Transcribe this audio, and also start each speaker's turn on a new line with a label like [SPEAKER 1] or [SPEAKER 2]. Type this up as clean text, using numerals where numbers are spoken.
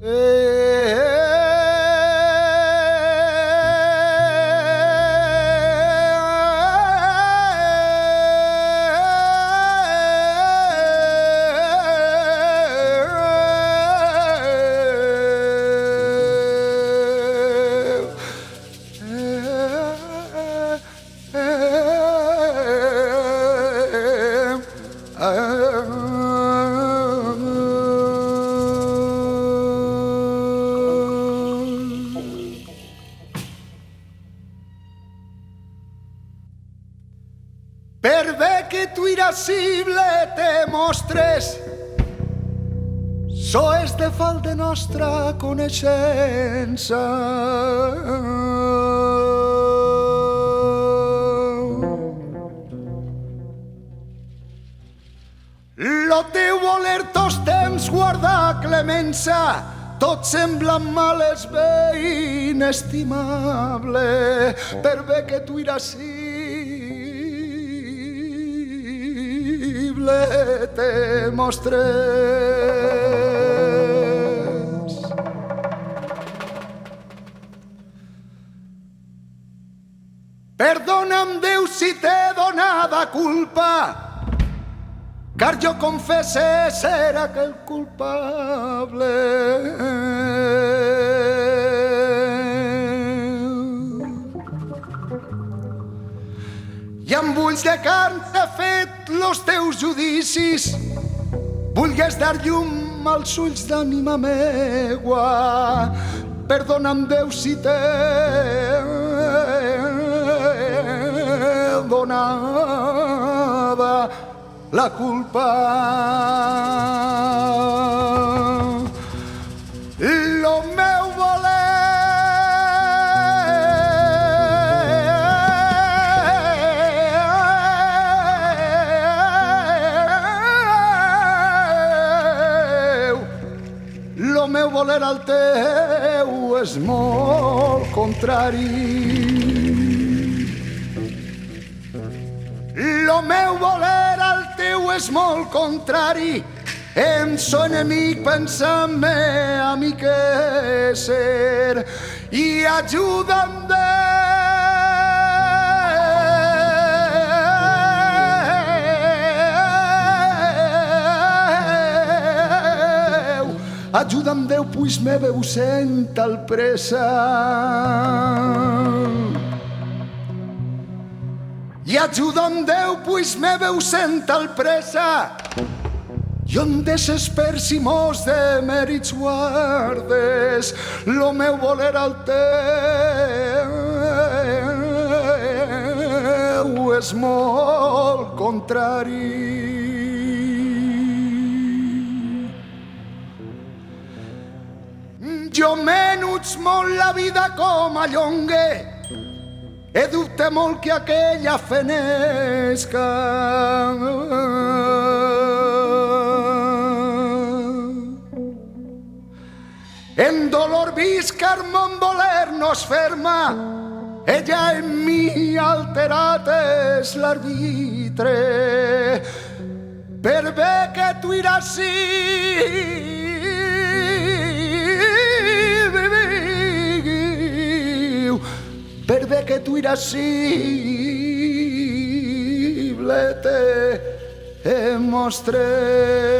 [SPEAKER 1] Per bé que tu irascible te mostres, so és de falta nostra coneixença. Lo teu voler tots temps guardar clemença, tot sembla mal és bé i inestimable, per bé que tu irascible te mostres. Perdona'm, Déu, si t'he donada culpa, car jo confesse ser aquell culpable. I amb ulls de carn t'he fet los teus judicis, vulgues dar llum als ulls d'ànima meua. Perdona'm, Déu, si t'he donada la culpa. Lo meu voler al teu és molt contrari. Lo meu voler al teu és molt contrari. Em so enemic pensant-me a mi que ser, i ajuda'm, ajuda'm, Déu, pues me veu sent al pressa. I ajuda'm, Déu, pues me veu sent al pressa. Jo em desesper si mos de mèrits guardes, lo meu voler al teu és molt contrari. Jo menuig molt la vida com a llongue, he dubte molt que aquella fenesca. En dolor visc, car mon voler no es ferma, ella en mi alterat és l'arbitre. Per bé que tu irascible per bé que tu irascible te mostres.